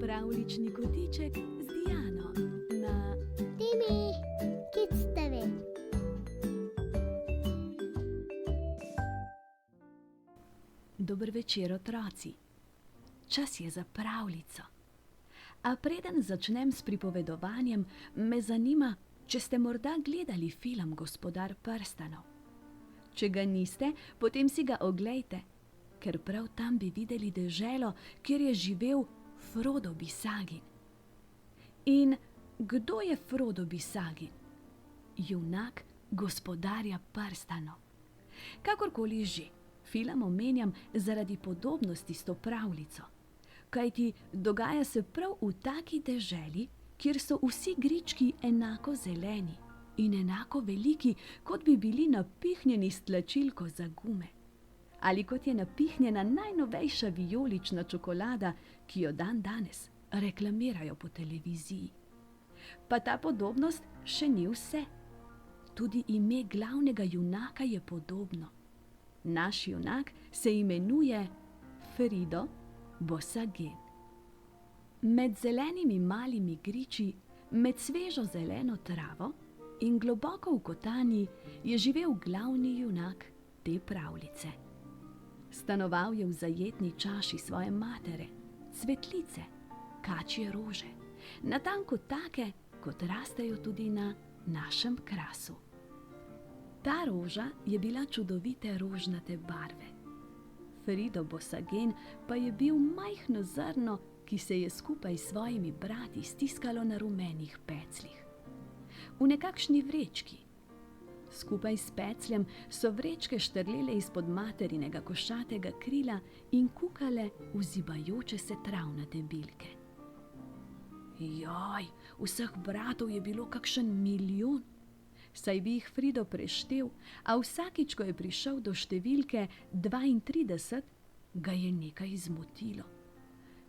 Pravljični kotiček z Diano na Timi, Kids TV. Dober večer, otroci. Čas je za pravljico. A preden začnem s pripovedovanjem, me zanima, če ste morda gledali film Gospodar prstanov. Če ga niste, potem si ga oglejte, ker prav tam bi videli deželo, kjer je živel Frodo Bisagin. In kdo je Frodo Bisagin? Junak Gospodarja prstanov. Kakorkoli že, film omenjam zaradi podobnosti s to pravljico. Kajti dogaja se prav v taki deželi, kjer so vsi grički enako zeleni in enako veliki, kot bi bili napihnjeni s tlačilko za gume. Ali kot je napihnjena najnovejša vijolična čokolada, ki jo dandanes reklamirajo po televiziji. Pa ta podobnost še ni vse. Tudi ime glavnega junaka je podobno. Naš junak se imenuje Frido Bosagin. Med zelenimi malimi griči, med svežo zeleno travo in globoko v kotanji je živel glavni junak te pravljice. Stanoval je v zajetni čaši svoje matere, cvetlice, kačje rože, natanko take, kot rastejo tudi na našem krasu. Ta roža je bila čudovite rožnate barve. Frido Bosagin pa je bil majhno zrno, ki se je skupaj s svojimi brati stiskalo na rumenih pecljih. V nekakšni vrečki. Skupaj s pecljem so vrečke štrlele izpod materinega košatega krila in kukale v zibajoče se travnate bilke. Joj, vseh bratov je bilo kakšen milijon. Saj bi jih Frido preštel, a vsakič, ko je prišel do številke 32, ga je nekaj zmotilo.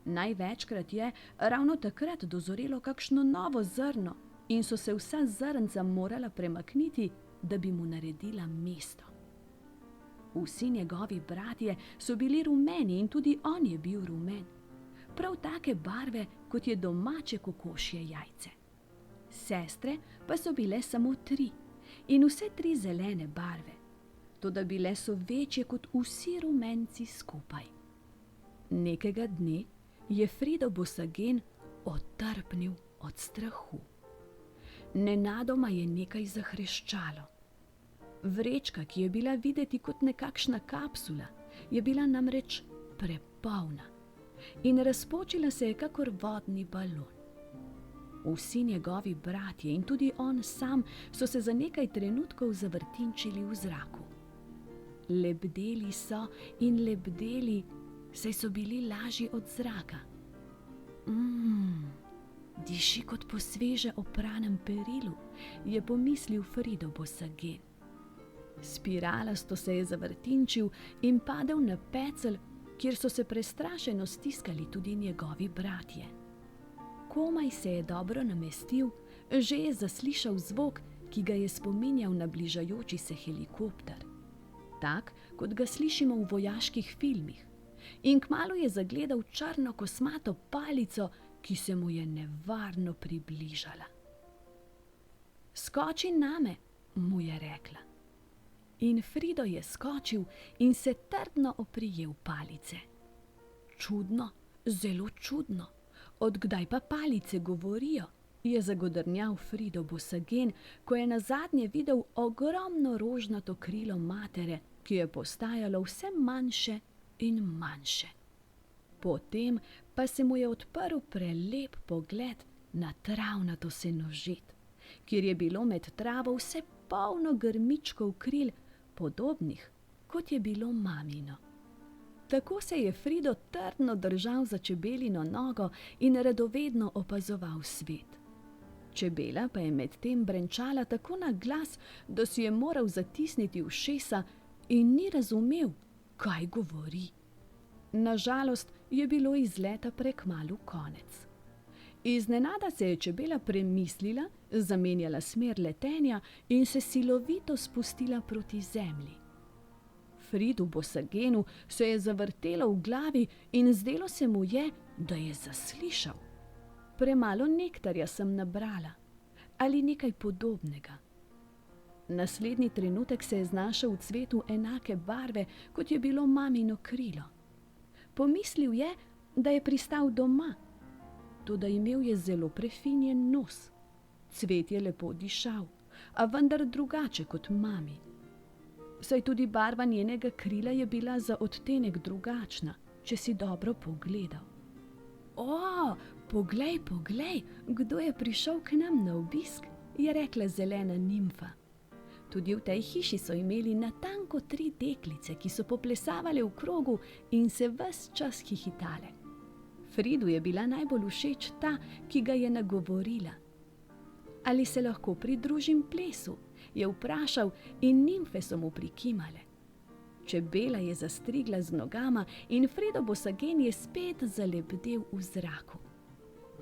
Največkrat je ravno takrat dozorelo kakšno novo zrno in so se vsa zrnca morala premakniti, da bi mu naredila mesto. Vsi njegovi bratje so bili rumeni in tudi on je bil rumen. Prav take barve, kot je domače kokošje jajce. Sestre pa so bile samo 3 in vse 3 zelene barve, toda bile so večje kot vsi rumenci skupaj. Nekega dne je Frido Bosagin otrpnil od strahu. Nenadoma je nekaj zahreščalo. Vrečka, ki je bila videti kot nekakšna kapsula, je bila namreč prepolna in razpočila se je kakor vodni balon. Vsi njegovi bratje in tudi on sam so se za nekaj trenutkov zavrtinčili v zraku. Lebdeli so in lebdeli, saj so bili lažji od zraka. Diši kot po sveže opranem perilu, je pomislil Frido Bosagin. Spiralasto se je zavrtinčil in padel na pecelj, kjer so se prestrašeno stiskali tudi njegovi bratje. Komaj se je dobro namestil, že je zaslišal zvok, ki ga je spominjal na bližajoči se helikopter. Tak, kot ga slišimo v vojaških filmih. In kmalu je zagledal črno kosmato palico, ki se mu je nevarno približala. Skoči name, mu je rekla. In Frido je skočil in se trdno oprijel palice. Čudno, zelo čudno. Od kdaj pa palice govorijo, je zagodrnjal Frido Bosagin, ko je nazadnje videl ogromno rožnato krilo matere, ki je postajalo vse manjše in manjše. Potem pa se mu je odprl prelep pogled na travnato senožet, kjer je bilo med travo vse polno grmičkov kril, podobnih, kot je bilo mamino. Tako se je Frido trdno držal za čebelino nogo in radovedno opazoval svet. Čebela pa je medtem brenčala tako na glas, da si je moral zatisniti ušesa in ni razumel, kaj govori. Na žalost je bilo izleta prekmalu konec. Iznenada se je čebela premislila, zamenjala smer letenja in se silovito spustila proti zemlji. Fridu Bosaginu se je zavrtelo v glavi in zdelo se mu je, da je zaslišal. Premalo nektarja sem nabrala ali nekaj podobnega. Naslednji trenutek se je znašel v cvetu enake barve, kot je bilo mamino krilo. Pomislil je, da je pristal doma, toda imel je zelo prefinjen nos. Cvet je lepo dišal, a vendar drugače kot mami. Saj tudi barva njenega krila je bila za odtenek drugačna, če si dobro pogledal. O, poglej, poglej, kdo je prišel k nam na obisk, je rekla zelena nimfa. Tudi v tej hiši so imeli natanko 3 deklice, ki so poplesavale v krogu in se ves čas hihitale. Fridu je bila najbolj všeč ta, ki ga je nagovorila. Ali se lahko pridružim plesu, je vprašal in nimfe so mu prikimale. Čebela je zastrigla z nogama in Fredo Bosagen je spet zalebdel v zraku.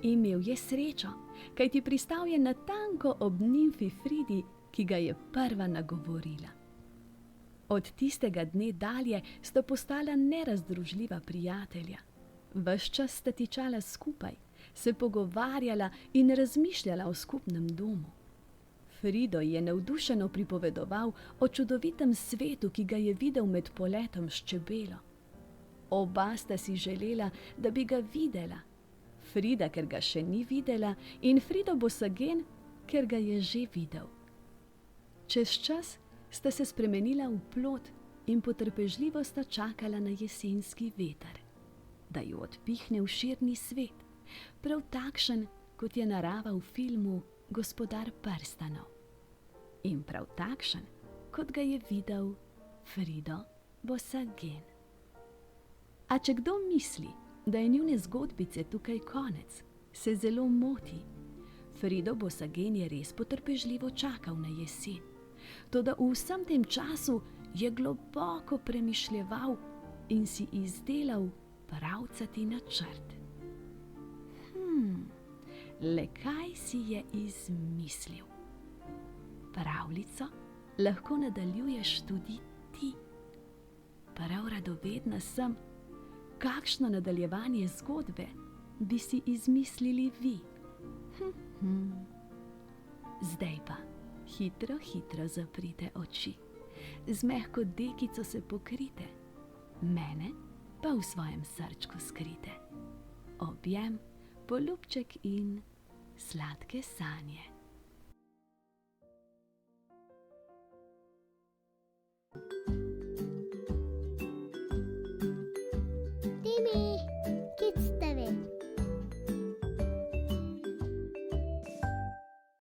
Imel je srečo, kajti pristal je natanko ob nimfi Fridi, ki ga je prva nagovorila. Od tistega dne dalje sta postala nerazdružljiva prijatelja. Ves čas sta tičala skupaj, se pogovarjala in razmišljala o skupnem domu. Frido je navdušeno pripovedoval o čudovitem svetu, ki ga je videl med poletom s čebelo. Oba sta si želela, da bi ga videla. Frida, ker ga še ni videla, in Frido Bosagen, ker ga je že videl. Čez čas sta se spremenila v plod in potrpežljivo sta čakala na jesenski veter, da ju odpihne v širni svet, prav takšen, kot je narava v filmu Gospodar prstanov. In prav takšen, kot ga je videl Frido Bosagen. A če kdo misli, da je njune zgodbice tukaj konec, se zelo moti. Frido Bosagen je res potrpežljivo čakal na jesen. Toda v vsem tem času je globoko premišljeval in si izdelal pravcati načrt. Le kaj si je izmislil? Pravljico lahko nadaljuješ tudi ti. Prav radovedna sem, kakšno nadaljevanje zgodbe bi si izmislili vi. Zdaj pa hitro, hitro zaprite oči, z mehko dekico se pokrite, mene pa v svojem srčku skrite. Objem, poljubček in sladke sanje.